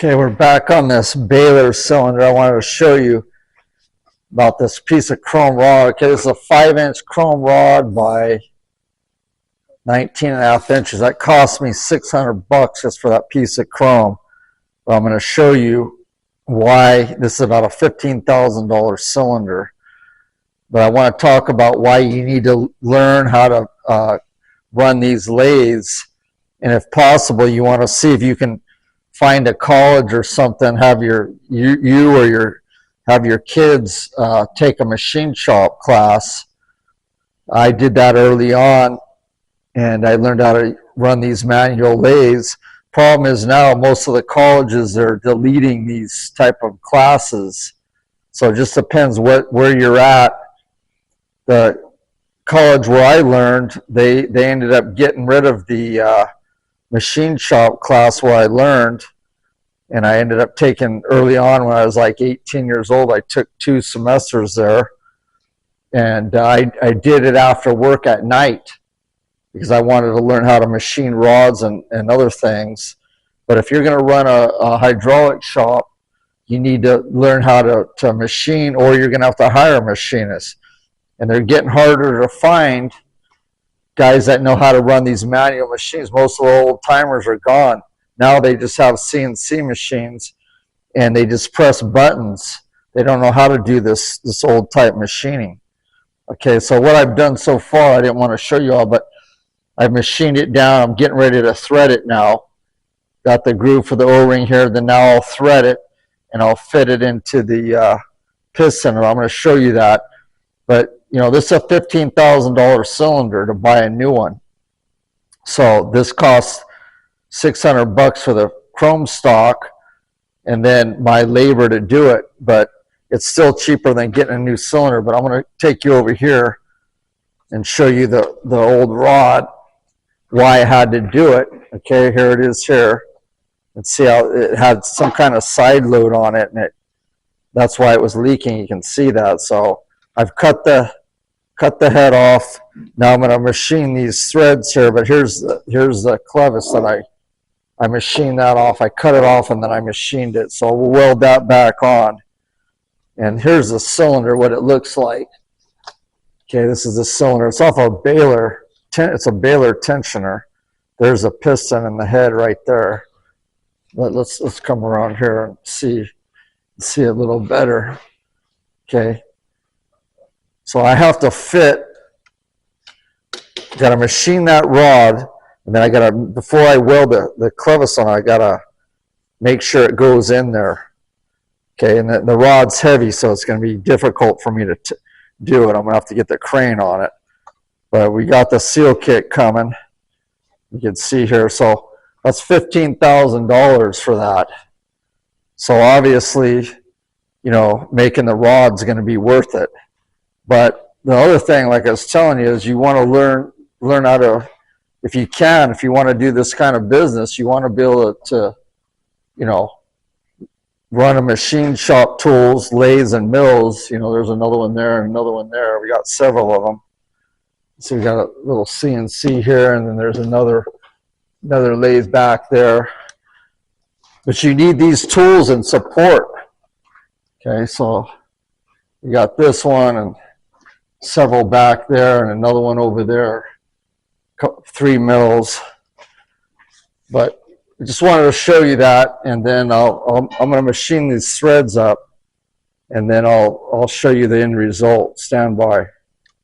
Okay, we're back on this baler cylinder. I wanted to show you about this piece of chrome rod. Okay, this is a 5-inch chrome rod by 19.5 inches. That cost me $600 just for that piece of chrome. But I'm going to show you why this is about a $15,000 cylinder. But I want to talk about why you need to learn how to run these lathes. And if possible, you want to see if you can find a college or something, have have your kids take a machine shop class. I did that early on, and I learned how to run these manual lathes. Problem is now most of the colleges are deleting these type of classes, so it just depends where you're at. The college where I learned, they ended up getting rid of the machine shop class where I learned, and I ended up taking early on when I was like 18 years old. I took 2 semesters there, and I did it after work at night because I wanted to learn how to machine rods and other things. But if you're going to run a hydraulic shop, you need to learn how to machine, or you're going to have to hire machinists, and they're getting harder to find guys that know how to run these manual machines. Most of the old timers are gone. Now they just have CNC machines and they just press buttons. They don't know how to do this old type machining. Okay, so what I've done so far, I didn't want to show you all, but I've machined it down. I'm getting ready to thread it now. Got the groove for the O-ring here. Then now I'll thread it and I'll fit it into the piston. I'm going to show you that. But you know, this is a $15,000 cylinder to buy a new one. So this costs $600 for the chrome stock, and then my labor to do it. But it's still cheaper than getting a new cylinder. But I'm going to take you over here and show you the old rod, why I had to do it. Okay, here it is here. And see how it had some kind of side load on it, and that's why it was leaking. You can see that. So I've cut the head off. Now I'm going to machine these threads here, but here's the clevis that I machined that off. I cut it off and then I machined it. So we'll weld that back on. And here's the cylinder, what it looks like. Okay, this is the cylinder. It's off a baler. It's a baler tensioner. There's a piston in the head right there. But let's come around here and see a little better. Okay. So I have to got to machine that rod, and then I got to, before I weld the clevis on, I got to make sure it goes in there. Okay, and the rod's heavy, so it's going to be difficult for me to do it. I'm going to have to get the crane on it. But we got the seal kit coming. You can see here, so that's $15,000 for that. So obviously, you know, making the rod's going to be worth it. But the other thing, like I was telling you, is you want to learn how to, if you want to do this kind of business, you want to be able to, you know, run a machine shop tools, lathes and mills. You know, there's another one there and another one there. We got several of them. So we got a little CNC here, and then there's another lathe back there. But you need these tools and support. Okay, so you got this one and several back there and another one over there, 3 mills. But I just wanted to show you that, and then I'm going to machine these threads up, and then I'll show you the end result. Stand by.